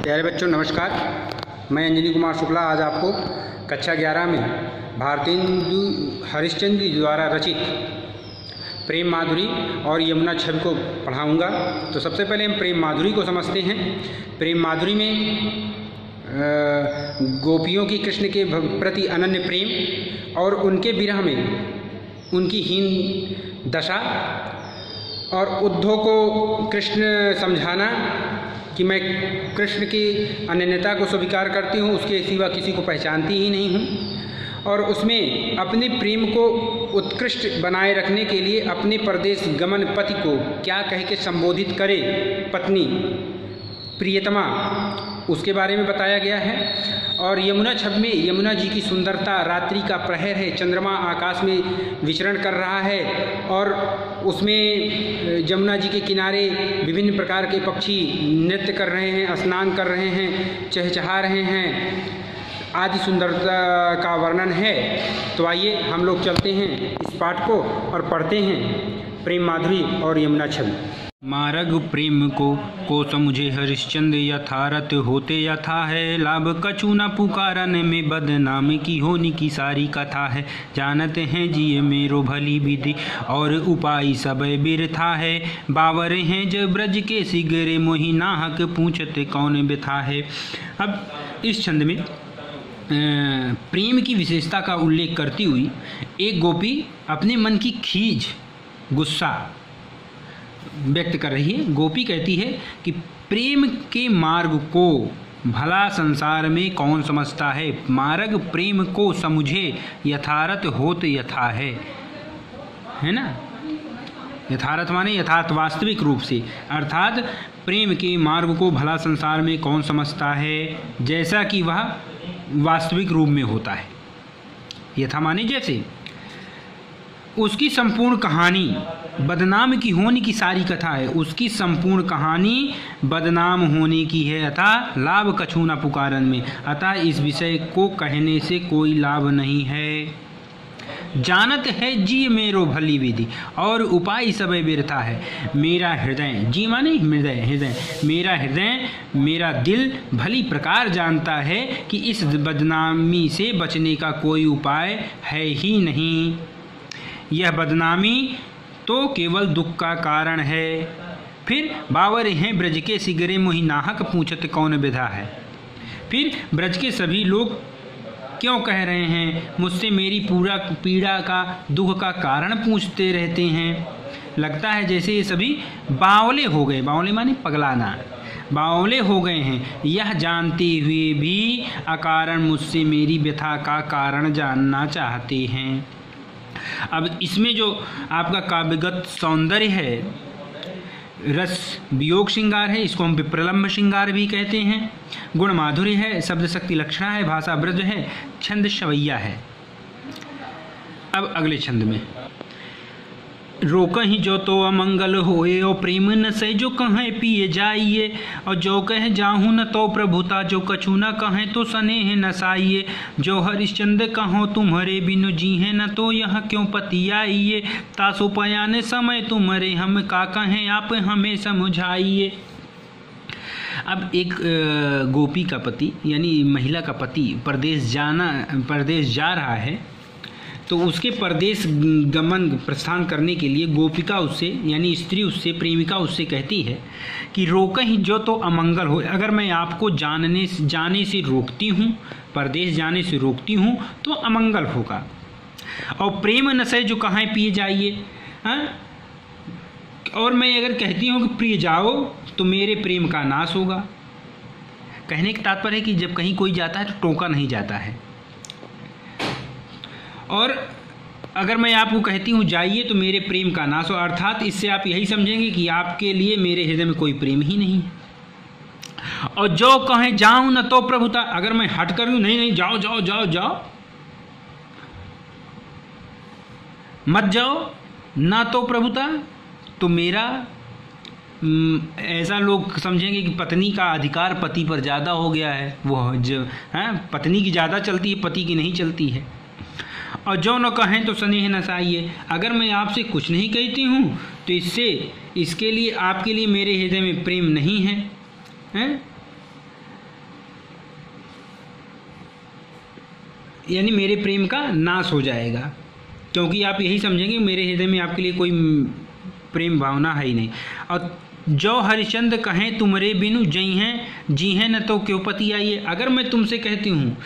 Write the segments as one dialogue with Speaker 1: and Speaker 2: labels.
Speaker 1: प्यारे बच्चों नमस्कार। मैं अंजनी कुमार शुक्ला आज आपको कक्षा 11 में भारतेंदु हरिश्चंद्र जी द्वारा रचित प्रेम माधुरी और यमुना छवि को पढ़ाऊंगा। तो सबसे पहले हम प्रेम माधुरी को समझते हैं। प्रेम माधुरी में गोपियों की कृष्ण के प्रति अनन्य प्रेम और उनके विरह में उनकी हीन दशा और उद्धव को कृष्ण समझाना कि मैं कृष्ण की अनन्यता को स्वीकार करती हूँ, उसके सिवा किसी को पहचानती ही नहीं हूँ। और उसमें अपने प्रेम को उत्कृष्ट बनाए रखने के लिए अपने परदेश गमन पति को क्या कह के संबोधित करे, पत्नी प्रियतमा, उसके बारे में बताया गया है। और यमुना छवि में यमुना जी की सुंदरता, रात्रि का प्रहर है, चंद्रमा आकाश में विचरण कर रहा है और उसमें यमुना जी के किनारे विभिन्न प्रकार के पक्षी नृत्य कर रहे हैं, स्नान कर रहे हैं, चहचहा रहे हैं, आदि सुंदरता का वर्णन है। तो आइए हम लोग चलते हैं इस पाठ को और पढ़ते हैं प्रेम माधुरी और यमुना छवि।
Speaker 2: मार्ग प्रेम को समझे हरिश्चंद्र यथारथ होते यथा है, लाभ कछु न पुकारन में बदनाम की होनी की सारी कथा है। जानते हैं जिये मेरो भली विधि और उपाय सब बिरथा है, बावरे हैं जब ब्रज के सिगरे मोहि नाहक पूछते कौन बिथा है। अब इस छंद में प्रेम की विशेषता का उल्लेख करती हुई एक गोपी अपने मन की खीज, गुस्सा व्यक्त कर रही है। गोपी कहती है कि प्रेम के मार्ग को भला संसार में कौन समझता है, मार्ग प्रेम को समझे यथारथ होत यथा है ना। यथारथ माने यथार्थ, वास्तविक रूप से, अर्थात प्रेम के मार्ग को भला संसार में कौन समझता है जैसा कि वह वास्तविक रूप में होता है। यथा माने जैसे। उसकी संपूर्ण कहानी बदनाम की होने की सारी कथा है, उसकी संपूर्ण कहानी बदनाम होने की है। अतः लाभ कछु न पुकारन में, अतः इस विषय को कहने से कोई लाभ नहीं है। जानत है जी मेरो भली विधि और उपाय सब बिरथा है। मेरा हृदय, जी माने हृदय, मेरा हृदय, मेरा दिल भली प्रकार जानता है कि इस बदनामी से बचने का कोई उपाय है ही नहीं। यह बदनामी तो केवल दुख का कारण है। फिर बावर हैं ब्रज के सिगरे मोहि नाहक पूछत कौन विधा है। फिर ब्रज के सभी लोग क्यों कह रहे हैं, मुझसे मेरी पूरा पीड़ा का, दुख का कारण पूछते रहते हैं। लगता है जैसे ये सभी बावले हो गए, बावले माने पगलाना, बावले हो गए हैं। यह जानते हुए भी अकारण मुझसे मेरी व्यथा का कारण जानना चाहते हैं। अब इसमें जो आपका काव्यगत सौंदर्य है, रस वियोग श्रृंगार है, इसको हम विप्रलंब श्रृंगार भी कहते हैं। गुण माधुर्य है, शब्द शक्ति लक्षणा है, भाषा ब्रज है, छंद शवैया है। अब अगले छंद में रोकहि जो तो अमंगल होए और प्रेम न से जो कहें पिए जाइए, और जो कहे जाहूँ न तो प्रभुता जो कछु न कहें तो स्नेह न साइए। जो हरिश्चंद्र कहो तुम्हारे बिनु जी हैं न तो यह क्यों पति आइए। तासो पयाने समय तुम्हारे हम का कहें आप हमें समझाइए। अब एक गोपी का पति यानी महिला का पति परदेश जा रहा है, तो उसके परदेश गमन प्रस्थान करने के लिए गोपिका उससे यानी स्त्री उससे, प्रेमिका उससे कहती है कि रोकहि जो तो अमंगल हो। अगर मैं आपको जाने से रोकती हूँ, परदेश जाने से रोकती हूँ तो अमंगल होगा। और प्रेम नशे जो कहाँ पिए जाइए, और मैं अगर कहती हूँ कि प्रिय जाओ तो मेरे प्रेम का नाश होगा। कहने का तात्पर्य है कि जब कहीं कोई जाता है तो टोका नहीं जाता है। और अगर मैं आपको कहती हूँ जाइए तो मेरे प्रेम का नाश हो, अर्थात इससे आप यही समझेंगे कि आपके लिए मेरे हृदय में कोई प्रेम ही नहीं है। और जो कहें जाऊं न तो प्रभुता, अगर मैं हट कर नहीं जाओ जाओ जाओ जाओ, मत जाओ ना तो प्रभुता, तो मेरा ऐसा लोग समझेंगे कि पत्नी का अधिकार पति पर ज़्यादा हो गया है। वो जो पत्नी की ज़्यादा चलती है, पति की नहीं चलती है। और जो न कहें तो स्नेह न साइए, अगर मैं आपसे कुछ नहीं कहती हूँ तो इसके लिए आपके लिए मेरे हृदय में प्रेम नहीं है, यानी मेरे प्रेम का नाश हो जाएगा, क्योंकि आप यही समझेंगे मेरे हृदय में आपके लिए कोई प्रेम भावना है ही नहीं। और जो हरिश्चंद्र कहें तुमरे बिनु जी हैं न तो क्यों पति आइए। अगर मैं तुमसे कहती हूँ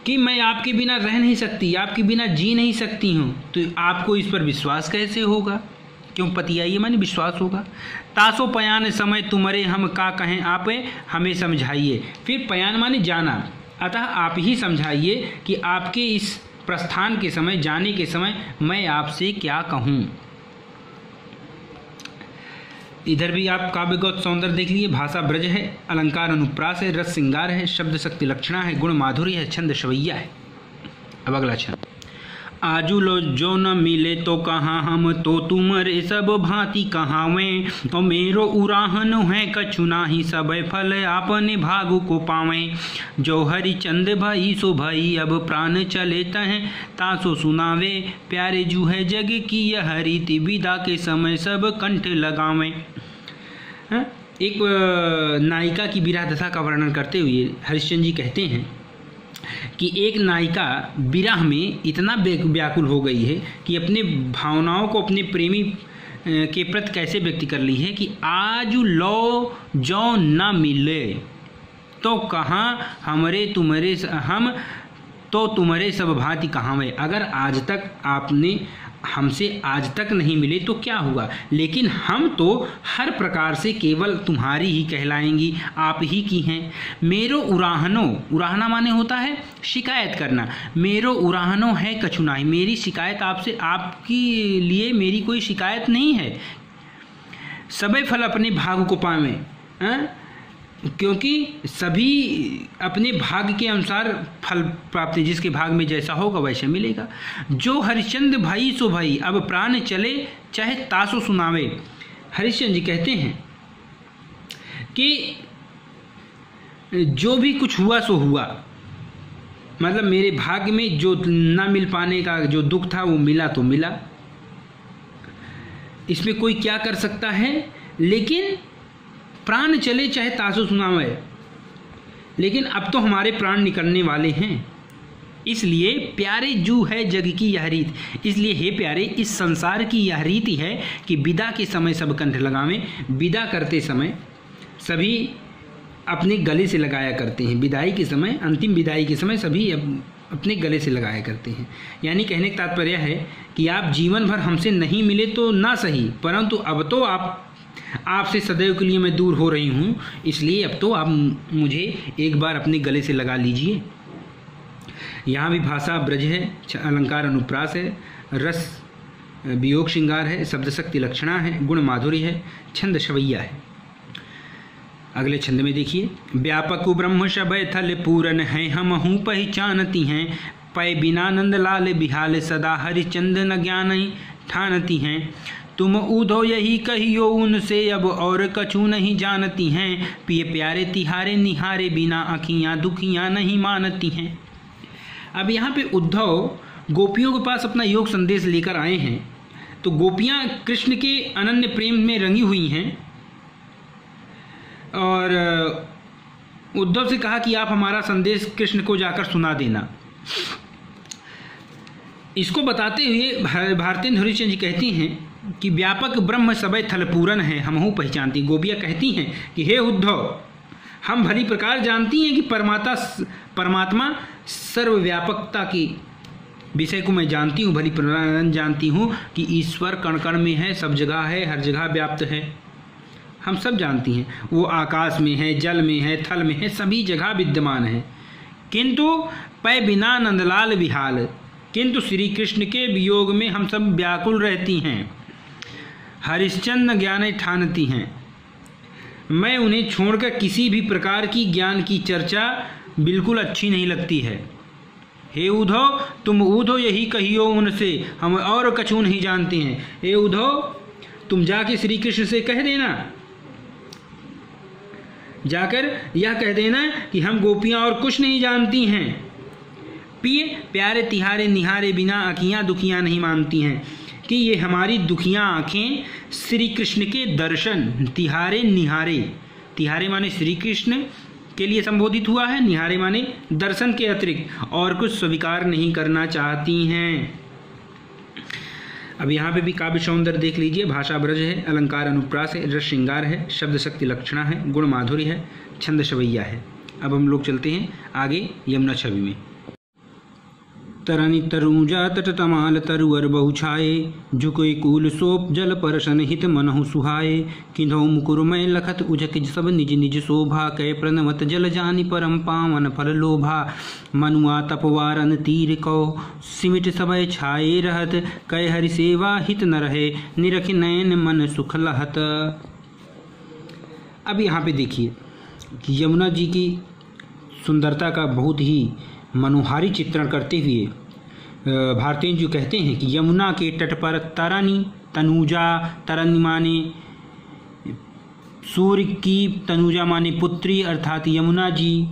Speaker 2: कि मैं आपके बिना रह नहीं सकती, आपके बिना जी नहीं सकती हूँ, तो आपको इस पर विश्वास कैसे होगा? क्यों पति आइए माने विश्वास होगा। तासो पयान समय तुम्हारे हम का कहें आप हमें समझाइए। फिर पयान माने जाना, अतः आप ही समझाइए कि आपके इस प्रस्थान के समय, जाने के समय मैं आपसे क्या कहूँ। इधर भी आप काव्य गौत सौंदर्य देख लीजिए। भाषा ब्रज है, अलंकार अनुप्रास है, रस श्रृंगार है, शब्द शक्ति लक्षणा है, गुण माधुर्य है, छंद शवैया है। अब अगला छंद। आजू लो जो न मिले तो कहाँ हम, तो तुम्हारे सब भांति कहावें। तो मेरो उराहन है कछु नाही, सब फल आपने भागु को पावें। जो हरिचंद भाई सो भाई अब प्राण चले तहें, तासो सुनावे प्यारे जू है जग की यह रीति, विदा के समय सब कंठ लगावें। एक नायिका की विरह दशा का वर्णन करते हुए हरिश्चंद्र जी कहते हैं कि एक नायिका विरह में इतना व्याकुल हो गई है कि अपने भावनाओं को अपने प्रेमी के प्रति कैसे व्यक्त कर ली है कि आज लो जो न मिले तो कहाँ हमरे तुम्हारे हम, तो तुम्हारे सब भांति कहाँ में। अगर आज तक आपने हमसे आज तक नहीं मिले तो क्या हुआ, लेकिन हम तो हर प्रकार से केवल तुम्हारी ही कहलाएंगी, आप ही की हैं। मेरो उराहनो, उराहना माने होता है शिकायत करना। मेरो उराहनो है कछु नाही, मेरी शिकायत आपसे, आपके लिए मेरी कोई शिकायत नहीं है। सबे फल अपने भाग को पावें, क्योंकि सभी अपने भाग के अनुसार फल प्राप्त, जिसके भाग में जैसा होगा वैसे मिलेगा। जो हरिश्चंद्र भाई सो भाई अब प्राण चले चाहे तासो सुनावे। हरिश्चंद्र जी कहते हैं कि जो भी कुछ हुआ सो हुआ, मतलब मेरे भाग्य में जो ना मिल पाने का जो दुख था वो मिला तो मिला, इसमें कोई क्या कर सकता है। लेकिन प्राण चले चाहे तासो सुनावे, लेकिन अब तो हमारे प्राण निकलने वाले हैं, इसलिए प्यारे जू है जग की यह रीत। इसलिए हे प्यारे, इस संसार की यह रीति है कि विदा के समय सब कंठ लगावें। विदा करते समय सभी अपने गले से लगाया करते हैं। विदाई के समय, अंतिम विदाई के समय सभी अपने गले से लगाया करते हैं। यानी कहने का तात्पर्य है कि आप जीवन भर हमसे नहीं मिले तो ना सही, परंतु अब तो आपसे सदैव के लिए मैं दूर हो रही हूँ, इसलिए अब तो आप मुझे एक बार अपने गले से लगा लीजिए। यहाँ भी भाषा ब्रज है, अलंकार अनुप्रास है, रस वियोग श्रृंगार है, शब्द शक्ति लक्षणा है, गुण माधुर्य है, छंद शवैया है। अगले छंद में देखिए। व्यापक ब्रह्म शबै थल पूरन है, हम हूँ पहचानती हैं। पै बिना नंद लाल बिहाल, सदा हरिचंद न ज्ञान ठानती हैं। तुम ऊधो यही कहियो उनसे, अब और कछु नहीं जानती हैं। पिए प्यारे तिहारे निहारे, बिना आँखियाँ दुखियाँ नहीं मानती हैं। अब यहाँ पे उद्धव गोपियों के पास अपना योग संदेश लेकर आए हैं। तो गोपियाँ कृष्ण के अनन्य प्रेम में रंगी हुई हैं और उद्धव से कहा कि आप हमारा संदेश कृष्ण को जाकर सुना देना। इसको बताते हुए भारतेंद्र हरिश्चंद्र जी कहती हैं कि व्यापक ब्रह्म सबे थल पूरन है, हम हूँ पहचानती। गोपियाँ कहती हैं कि हे उद्धव, हम भली प्रकार जानती हैं कि परमात्मा सर्वव्यापकता की विषय को मैं जानती हूँ, भली प्रकार जानती हूँ कि ईश्वर कण कण में है, सब जगह है, हर जगह व्याप्त है। हम सब जानती हैं, वो आकाश में है, जल में है, थल में है, सभी जगह विद्यमान है। किंतु पै बिना नंदलाल विहाल, किंतु श्री कृष्ण के वियोग में हम सब व्याकुल रहती हैं। हरिश्चंद्र ज्ञान ठानती हैं, मैं उन्हें छोड़कर किसी भी प्रकार की ज्ञान की चर्चा बिल्कुल अच्छी नहीं लगती है। हे उद्धव, तुम उद्धव यही कहियो उनसे, हम और कछु नहीं जानते हैं। हे उद्धव, तुम जाके श्री कृष्ण से कह देना, जाकर यह कह देना कि हम गोपियाँ और कुछ नहीं जानती हैं। पिए प्यारे तिहारे निहारे, बिना आँखियाँ दुखियाँ नहीं मानती हैं। कि ये हमारी दुखियाँ आँखें श्री कृष्ण के दर्शन, तिहारे निहारे, तिहारे माने श्री कृष्ण, के लिए संबोधित हुआ है। निहारे माने दर्शन के अतिरिक्त और कुछ स्वीकार नहीं करना चाहती हैं। अब यहाँ पे भी काव्य सौंदर्य देख लीजिए। भाषा ब्रज है, अलंकार अनुप्रास है, रस श्रृंगार है, शब्द शक्ति लक्षणा है, गुण माधुर्य है, छंद शवैया है। अब हम लोग चलते हैं आगे यमुना छवि में। तरनि तरुजा तट तमाल तरुअर बहु छाए, झुके कूल सोप जल परसन हित मनहु सुहाए। किंधौ मुकुरमय लखत उजक सब निज निज शोभा, कै प्रणवत जल जानि परम पावन फल लोभा। मनुआ तपवारन तीर कौ सिमिट सबय छाए रहत, कै हरि सेवा हित न रहे निरख नयन मन सुख लहत। अब यहाँ पे देखिए कि यमुना जी की सुंदरता का बहुत ही मनोहारी चित्रण करते हुए भारतेंदु जी कहते हैं कि यमुना के तट पर तरनी तनुजा, तरनी माने सूर्य की, तनुजा माने पुत्री अर्थात यमुना जी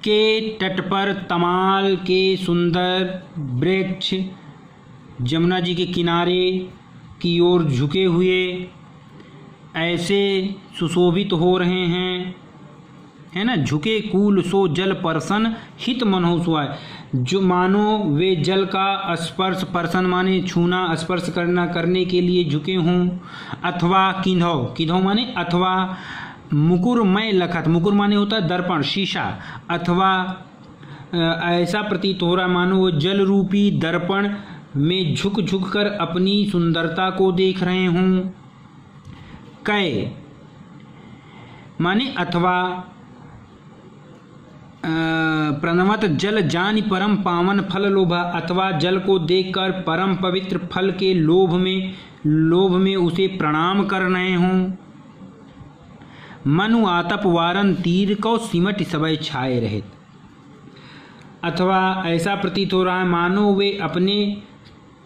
Speaker 2: के तट पर तमाल के सुंदर वृक्ष यमुना जी के किनारे की ओर झुके हुए ऐसे सुशोभित हो रहे हैं, है ना। झुके कूल सो जल परसन हित मनहु सुहाए, जो मानो वे जल का स्पर्श, परसन माने छूना, स्पर्श करना, करने के लिए झुके हों। अथवा किंधौ, किंधौ माने अथवा मुकुरमय लखत, मुकुर माने होता है दर्पण, शीशा। अथवा ऐसा प्रतीत हो रहा मानो वो जल रूपी दर्पण में झुक झुक कर अपनी सुंदरता को देख रहे हों। कै माने अथवा प्रणवत जल जानि परम पावन फल लोभा, अथवा जल को देखकर परम पवित्र फल के लोभ में उसे प्रणाम कर रहे हों। मनु आतप वारन तीर को सिमट सबय छाए रहे, अथवा ऐसा प्रतीत हो रहा है मानो वे अपने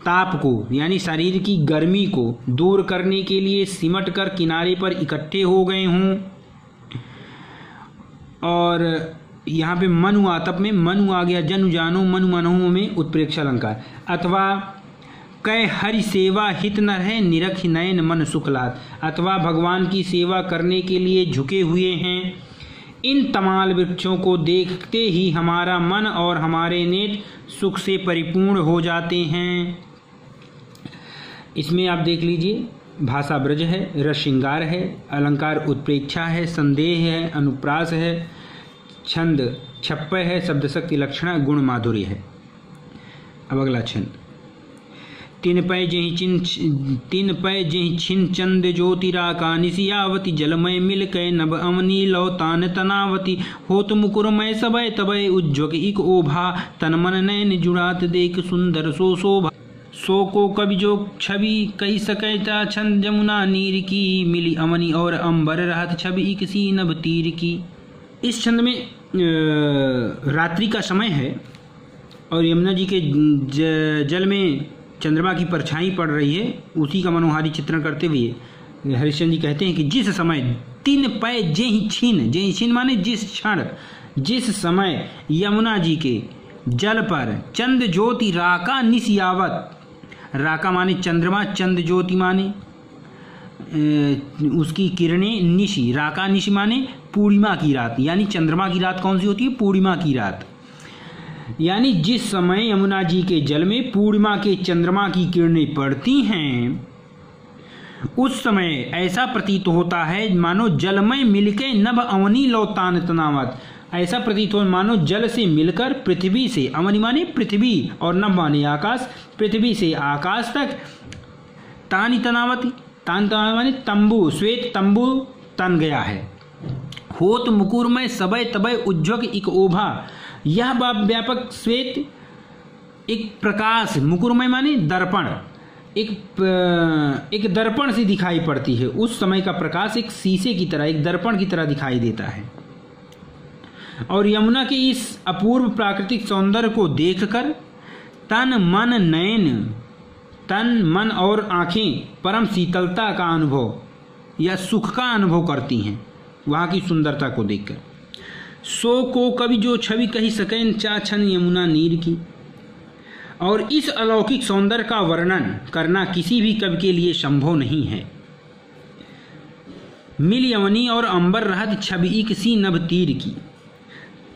Speaker 2: ताप को यानी शरीर की गर्मी को दूर करने के लिए सिमट कर किनारे पर इकट्ठे हो गए हों। और यहाँ पे मनु आतप में मनु आ गया, जनु जानो मनु मनहु में उत्प्रेक्ष अलंकार। अथवा कै हरि सेवा हित न रहे निरख नयन मन सुखलात, अथवा भगवान की सेवा करने के लिए झुके हुए हैं। इन तमाल वृक्षों को देखते ही हमारा मन और हमारे नेत्र सुख से परिपूर्ण हो जाते हैं। इसमें आप देख लीजिए, भाषा ब्रज है, रस श्रृंगार है, अलंकार उत्प्रेक्षा है, संदेह है, अनुप्रास है, छंद छप्पय है, शब्द शक्ति लक्षणा, गुण माधुर्य है। अब अगला छंद। तीन पै जहि छिन चंद ज्योतिराका निशियावती, जलमय मिल कै नभ अवनी लौ तान तनावती। होत मुकुरमय सबय तबय उज्ज्वक इक ओभा, तन मन नयन जुड़ात देख सुंदर सो शोभा। सो को कवि जो छवि कही सकैता, छंद जमुना नीर की, मिली अवनी और अंबर रहत छवि इक सी नभ तीर की। इस छंद में रात्रि का समय है और यमुना जी के जल में चंद्रमा की परछाई पड़ रही है, उसी का मनोहारी चित्रण करते हुए हरिश्चंद्र जी कहते हैं कि जिस समय तीन पै जेहि छीन माने जिस क्षण, जिस समय यमुना जी के जल पर चंद ज्योति राका निशियावत, राका माने चंद्रमा, चंद ज्योति माने उसकी किरणें, निशि, राका निशि माने पूर्णिमा की रात, यानी चंद्रमा की रात कौन सी होती है? पूर्णिमा की रात। यानी जिस समय यमुना जी के जल में पूर्णिमा के चंद्रमा की किरणें पड़ती हैं, उस समय ऐसा प्रतीत होता है मानो जलमय मिलके नभ अवनी लौतान तनावत, ऐसा प्रतीत हो मानो जल से मिलकर पृथ्वी से, अवनी माने पृथ्वी और नभ माने आकाश, पृथ्वी से आकाश तक तानी तनावती, तान तनावत माने तंबू, श्वेत तंबू तन गया है। होत मुकुरमय सबय तबय उज्ज्वक इक ओभा, यह व्यापक श्वेत एक प्रकाश, मुकुरमय माने दर्पण, एक दर्पण से दिखाई पड़ती है। उस समय का प्रकाश एक शीशे की तरह, एक दर्पण की तरह दिखाई देता है। और यमुना के इस अपूर्व प्राकृतिक सौंदर्य को देखकर तन मन नयन, तन मन और आंखें परम शीतलता का अनुभव या सुख का अनुभव करती हैं वहाँ की सुंदरता को देखकर। सो को कवि जो छवि कही सकें चाछन यमुना नीर की, और इस अलौकिक सौंदर्य का वर्णन करना किसी भी कवि के लिए संभव नहीं है। मिल यवनी और अंबर रहत छवि किसी नभ तीर की।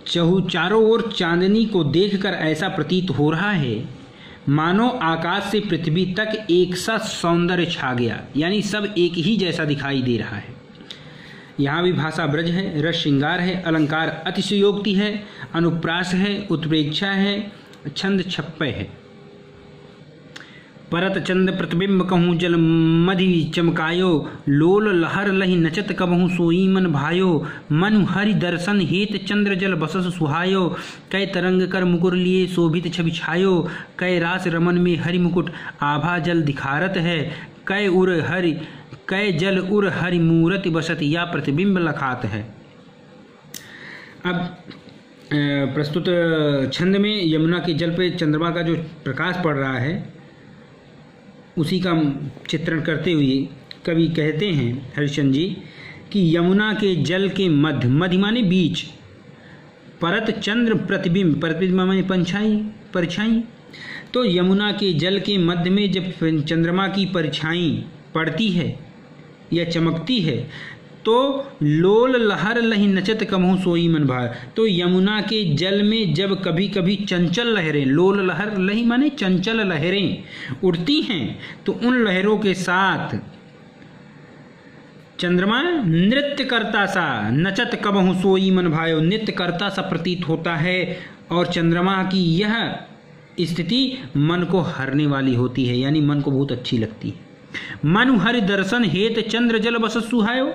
Speaker 2: चारों ओर चांदनी को देखकर ऐसा प्रतीत हो रहा है मानो आकाश से पृथ्वी तक एक सा सौंदर्य छा गया, यानी सब एक ही जैसा दिखाई दे रहा है। यहाँ भी भाषा ब्रज है, रस श्रृंगार है, अलंकार अतिशयोक्ति है, अनुप्रास है, उत्प्रेक्षा है, छंद छप्पय है। परत चंद प्रतिबिंब कहूँ जल मधि चमकायो, लोल लहर लहि नचत कबहू सोई मन भायो। मनु हरि दर्शन हेत चंद्र जल बसस सुहायो, कै तरंग कर मुकुर लिए शोभित छवि छायो। कै रास रमन में हरि मुकुट आभा जल दिखारत है, कै जल उर हरि मूरति बसत या प्रतिबिंब लखात है। अब प्रस्तुत छंद में यमुना के जल पे चंद्रमा का जो प्रकाश पड़ रहा है उसी का चित्रण करते हुए कवि कहते हैं हरिश्चंद्र जी कि यमुना के जल के मध्य, मध्य माने बीच, परत चंद्र प्रतिबिंब, प्रतिबिंब माने परछाई। तो यमुना के जल के मध्य में जब चंद्रमा की परछाई पड़ती है या चमकती है तो लोल लहर लहि नचत कबहू सोई मन भाय। तो यमुना के जल में जब कभी कभी चंचल लहरें, लोल लहर लहि माने चंचल लहरें उड़ती हैं तो उन लहरों के साथ चंद्रमा नृत्य करता सा, नचत कबहू सोई मन भायो, नृत्य करता सा प्रतीत होता है। और चंद्रमा की यह स्थिति मन को हरने वाली होती है, यानी मन को बहुत अच्छी लगती है। मनु हरि दर्शन हेत चंद्र जल बस सुहायो।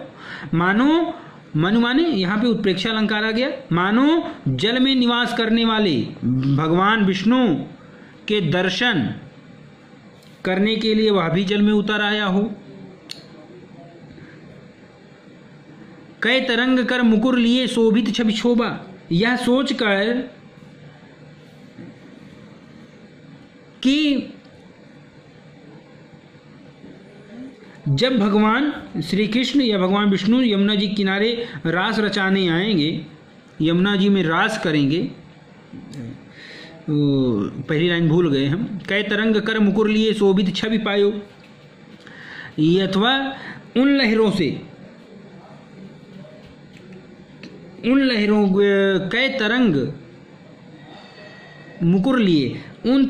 Speaker 2: मनु माने यहाँ पे उत्प्रेक्षा अलंकार आ गया। मानो जल में निवास करने वाले भगवान विष्णु के दर्शन करने के लिए वह भी जल में उतर आया हो। कै तरंग कर मुकुर लिए शोभित छवि शोभा, यह सोचकर कि जब भगवान श्री कृष्ण या भगवान विष्णु यमुना जी किनारे रास रचाने आएंगे, यमुना जी में रास करेंगे, पहली लाइन भूल गए हम। कै तरंग कर मुकुर लिए शोभित छवि पायो, अथवा उन लहरों कै तरंग मुकुर लिए, उन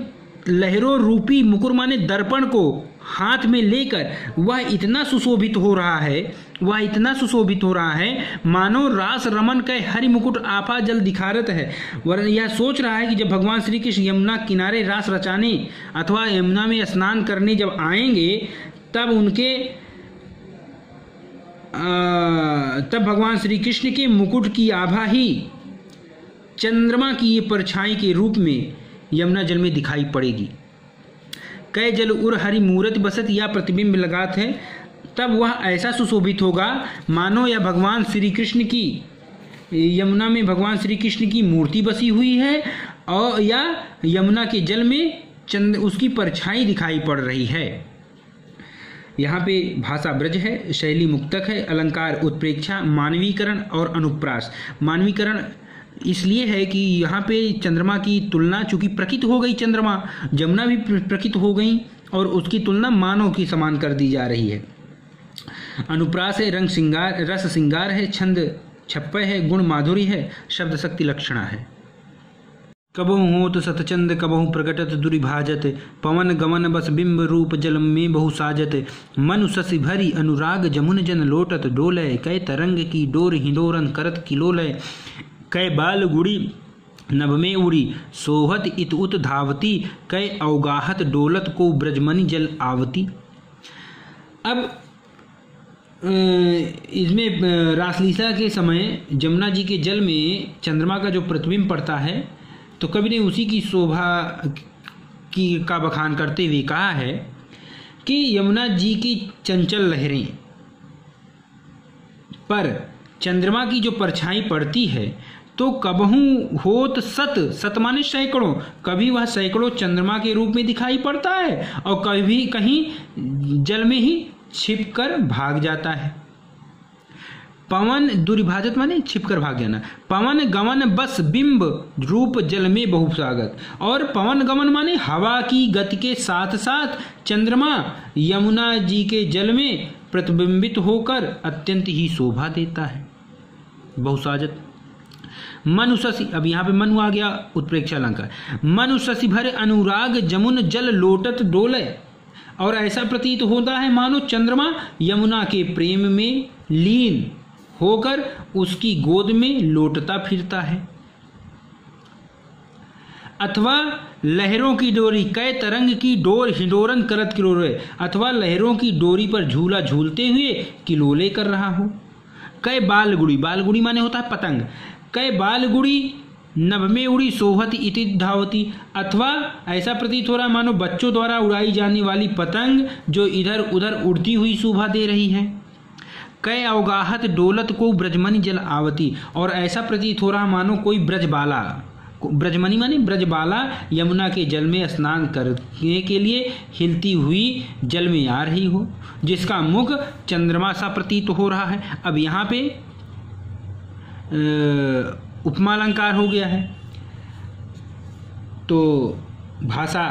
Speaker 2: लहरों रूपी मुकुर माने दर्पण को हाथ में लेकर वह इतना सुशोभित हो रहा है, मानो रास रमन के हरि मुकुट आपा जल दिखारत है। वरन यह सोच रहा है कि जब भगवान श्री कृष्ण यमुना किनारे रास रचाने अथवा यमुना में स्नान करने जब आएंगे तब भगवान श्री कृष्ण के मुकुट की आभा ही चंद्रमा की ये परछाई के रूप में यमुना जल में दिखाई पड़ेगी। कै जल उर हरि मूरत बसत या प्रतिबिंब लगात है, तब वह ऐसा सुशोभित होगा मानो या भगवान श्री कृष्ण की यमुना में भगवान श्री कृष्ण की मूर्ति बसी हुई है और या यमुना के जल में उसकी परछाई दिखाई पड़ रही है। यहाँ पे भाषा ब्रज है, शैली मुक्तक है, अलंकार उत्प्रेक्षा, मानवीकरण और अनुप्रास। मानवीकरण इसलिए है कि यहाँ पे चंद्रमा की तुलना, चूंकि प्रकित हो गई चंद्रमा, जमुना भी प्रकित हो गई और उसकी तुलना मानव की समान कर दी जा रही है। अनुप्रास है, रंग श्रृंगार, रस श्रृंगार है, छंद छप्पय है, गुण माधुरी है, शब्द शक्ति लक्षणा है। कबहु होत सतचंद कबहु प्रकटत दुरिभाजत, पवन गमन बस बिंब रूप जल में बहु साजत। मनु शशि भरी अनुराग जमुन जन लोटत डोलय, कै तरंग की डोर हिंडोरन करत किलोलय। कै बाल गुड़ी नभ में उड़ी सोहत इत उत धावती, कै अवगाहत डोलत को ब्रजमणि जल आवती। अब इसमें रासलीला के समय यमुना जी के जल में चंद्रमा का जो प्रतिबिंब पड़ता है तो कवि ने उसी की शोभा का बखान करते हुए कहा है कि यमुना जी की चंचल लहरें पर चंद्रमा की जो परछाई पड़ती है तो कबहू होत सत माने सैकड़ों, कभी वह सैकड़ों चंद्रमा के रूप में दिखाई पड़ता है और कभी कहीं जल में ही छिपकर भाग जाता है। पवन दुर्विभाजत माने छिपकर भाग जाना। पवन गमन बस बिंब रूप जल में बहुसागत, और पवन गमन माने हवा की गति के साथ साथ चंद्रमा यमुना जी के जल में प्रतिबिंबित होकर अत्यंत ही शोभा देता है। बहुसाजत मनु शशि, अब यहाँ पे मनु आ गया उत्प्रेक्षा अलंकार। मनु शशि भर अनुराग जमुन जल लोटत डोले, और ऐसा प्रतीत होता है मानो चंद्रमा यमुना के प्रेम में लीन होकर उसकी गोद में लोटता फिरता है। अथवा लहरों की डोरी कै तरंग की डोर हिंडोरन करत किलोले, अथवा लहरों की डोरी पर झूला झूलते हुए किलोले कर रहा हो। कै बालगुड़ी, बालगुड़ी माने होता है पतंग। कै बालगुड़ी नभ में उड़ी सोहत इति धावती, अथवा ऐसा प्रतीत हो रहा मानो बच्चों द्वारा उड़ाई जाने वाली पतंग जो इधर उधर उड़ती हुई शोभा दे रही है। कै अवगाहत डोलत को ब्रजमणि जल आवती, और ऐसा प्रतीत हो रहा मानो कोई ब्रजबाला, ब्रजमणि माने ब्रजबाला यमुना के जल में स्नान करने के लिए हिलती हुई जल में आ रही हो, जिसका मुख चंद्रमा सा प्रतीत हो रहा है। अब यहाँ पे उपमा अलंकार हो गया है। तो भाषा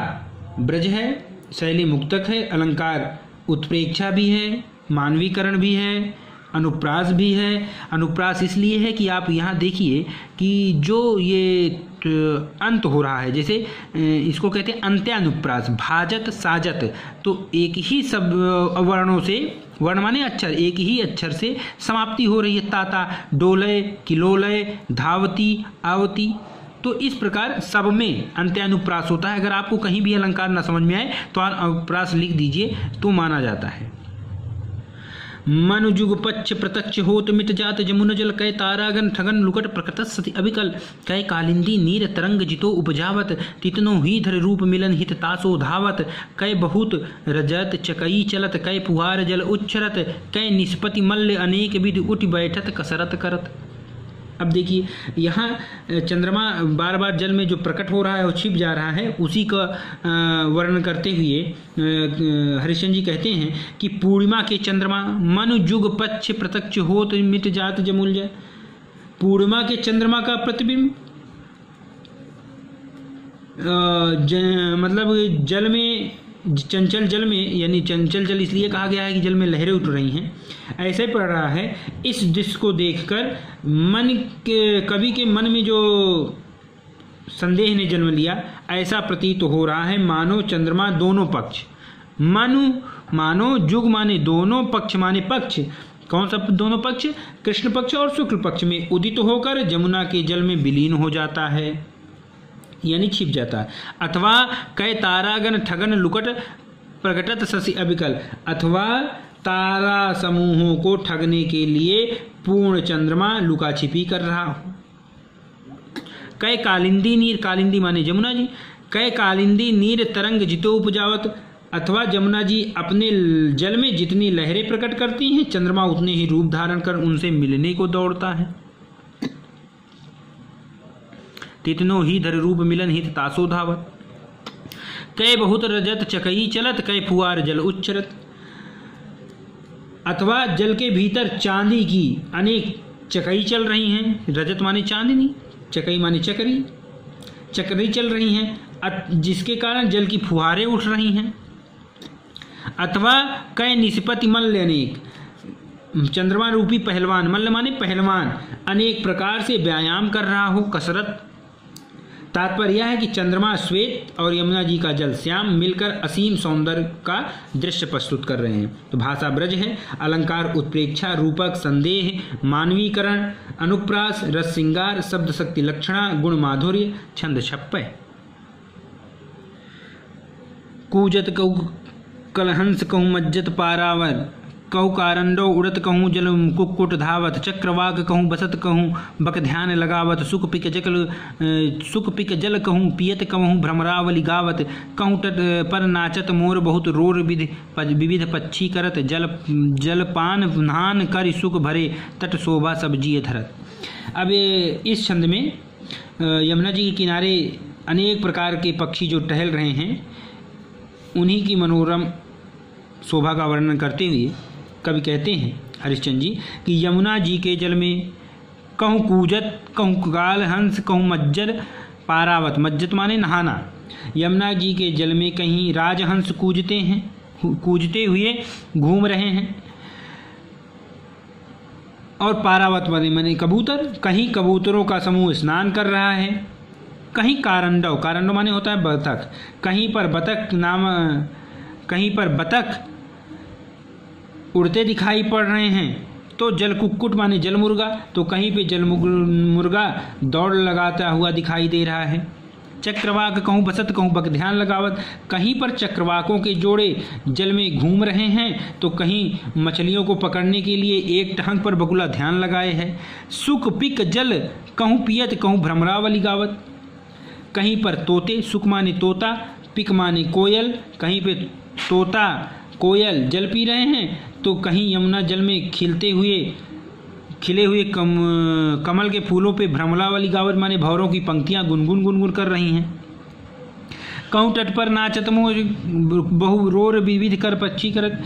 Speaker 2: ब्रज है, शैली मुक्तक है, अलंकार उत्प्रेक्षा भी है, मानवीकरण भी है, अनुप्रास भी है। अनुप्रास इसलिए है कि आप यहाँ देखिए कि जो ये अंत हो रहा है, जैसे इसको कहते हैं अंत्यानुप्रास, भाजत साजत, तो एक ही सब वर्णों से, वर्ण माने अक्षर, एक ही अक्षर से समाप्ति हो रही है। ताता, डोलय, किलोलय, धावती, आवती, तो इस प्रकार सब में अंत्यानुप्रास होता है। अगर आपको कहीं भी अलंकार न समझ में आए तो अनुप्रास लिख दीजिए तो माना जाता है। मनुजुग पक्ष प्रत्यक्ष होत मिट जात जमुन जल, कै तारागन ठगन लुकट प्रकट सति अभिकल, कै कालिंदी नीर तरंग जितो उपजावत, तितनो ही धर रूप मिलन हित तासो धावत, कै बहुत रजत चकई चलत, कै पुहार जल उच्छरत, कै निष्पति मल्ल अनेक विधि उठ बैठत कसरत करत। अब देखिए यहाँ चंद्रमा बार बार जल में जो प्रकट हो रहा है और छिप जा रहा है, उसी का वर्णन करते हुए हरिश्चंद्र जी कहते हैं कि पूर्णिमा के चंद्रमा मनु जुग पक्ष प्रत्यक्ष होत मिट जात जमुल जय। पूर्णिमा के चंद्रमा का प्रतिबिंब मतलब जल में, चंचल जल में, यानी चंचल जल इसलिए कहा गया है कि जल में लहरें उठ रही हैं, ऐसे पड़ रहा है। इस दृश्य को देखकर मन के, कवि के मन में जो संदेह ने जन्म लिया, ऐसा प्रतीत हो रहा है मानो चंद्रमा दोनों पक्ष, मानो जुग माने दोनों, पक्ष माने पक्ष, कौन सा दोनों पक्ष? कृष्ण पक्ष और शुक्ल पक्ष में उदित होकर जमुना के जल में विलीन हो जाता है, यानी छिप जाता है। अथवा कै तारागन ठगन लुकट प्रकटत शशि अभिकल, अथवा तारा समूहों को ठगने के लिए पूर्ण चंद्रमा लुका छिपी कर रहा हो। कै कालिंदी नीर, कालिंदी माने जमुना जी, कै कालिंदी नीर तरंग जितो उपजावत, अथवा जमुना जी अपने जल में जितनी लहरें प्रकट करती हैं, चंद्रमा उतने ही रूप धारण कर उनसे मिलने को दौड़ता है। तितनो ही धर रूप मिलन हित तासो धावत, कै बहुत रजत चकई चलत, कै फुआर जल उच्छरत, अथवा जल के भीतर चांदी की अनेक चकई चल रही हैं। रजत माने चांदनी, चकई माने चक्री, चक्री चल रही हैं, जिसके कारण जल की फुहारें उठ रही हैं। अथवा कै निष्पति मल्ल अनेक, चंद्रमा रूपी पहलवान, मल्ल माने पहलवान, अनेक प्रकार से व्यायाम कर रहा हो, कसरत। तात्पर्य यह है कि चंद्रमा श्वेत और यमुना जी का जल श्याम मिलकर असीम सौंदर्य का दृश्य प्रस्तुत कर रहे हैं। तो भाषा ब्रज है, अलंकार उत्प्रेक्षा, रूपक, संदेह, मानवीकरण, अनुप्रास, रस श्रृंगार, शब्द शक्ति लक्षणा, गुण माधुर्य, छंद छप्पय। कूजत कहूँ कलहंस कहूँ मज्जत पारावर, कहूँ कारंडो उड़त कहूँ जल कुक्कुट धावत, चक्रवाक कहूँ बसत कहूँ बक ध्यान लगावत, सुख पिक जल कहूँ पियत कहूँ भ्रमरावली गावत, कहूँ तट पर नाचत मोर बहुत रोर विविध पक्षी करत, जल पान नान कर सुख भरे तट शोभा सब्जी धरत। अब इस छंद में यमुना जी के किनारे अनेक प्रकार के पक्षी जो टहल रहे हैं, उन्हीं की मनोरम शोभा का वर्णन करते हुए कवि कहते हैं हरिश्चंद्र जी कि यमुना जी के जल में कहूँ कूजत, कहूँ काल हंस, कहूँ मज्जर पारावत, मज्जत माने नहाना। यमुना जी के जल में कहीं राजहंस कूजते हुए घूम रहे हैं, और पारावत माने कबूतर, कहीं कबूतरों का समूह स्नान कर रहा है, कहीं कारंडव, कारंडव माने होता है बतख, कहीं पर बतख उड़ते दिखाई पड़ रहे हैं। तो जल कुक्कुट माने जल मुर्गा, तो कहीं पे जल मुर्गा दौड़ लगाता हुआ दिखाई दे रहा है। चक्रवाक कहूँ बसत कहूँ बक ध्यान लगावत, कहीं पर चक्रवाकों के जोड़े जल में घूम रहे हैं, तो कहीं मछलियों को पकड़ने के लिए एक टांग पर बगुला ध्यान लगाए है। सुख पिक जल कहूँ पियत कहूँ भ्रमरावली गावत, कहीं पर तोते, सुख माने तोता, पिक माने कोयल, कहीं पे तोता कोयल जल पी रहे हैं, तो कहीं यमुना जल में खिले हुए कमल के फूलों पे भ्रमरावली गावत माने भंवरों की पंक्तियां गुनगुन गुनगुन कर रही हैं। कहूँ तट पर नाचत मोर बहु रोर विविध कर पक्षी करत,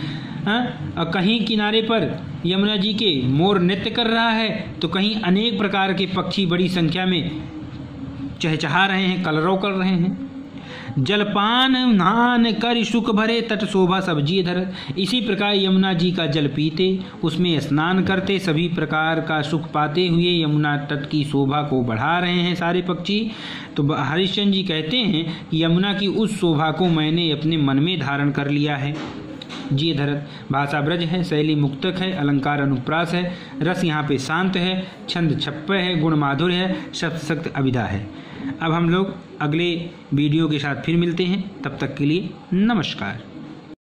Speaker 2: और कहीं किनारे पर यमुना जी के मोर नृत्य कर रहा है, तो कहीं अनेक प्रकार के पक्षी बड़ी संख्या में चहचहा रहे हैं, कलरव कर रहे हैं। जलपान नहान कर सुख भरे तट शोभा सब्जी धरत, इसी प्रकार यमुना जी का जल पीते, उसमें स्नान करते, सभी प्रकार का सुख पाते हुए यमुना तट की शोभा को बढ़ा रहे हैं सारे पक्षी। तो हरिश्चंद्र जी कहते हैं कि यमुना की उस शोभा को मैंने अपने मन में धारण कर लिया है। जी धरत भाषा ब्रज है, शैली मुक्तक है, अलंकार अनुप्रास है, रस यहाँ पे शांत है, छंद छप्पय है, गुण माधुर्य है, शब्द सक्त अभिधा है। अब हम लोग अगले वीडियो के साथ फिर मिलते हैं, तब तक के लिए नमस्कार।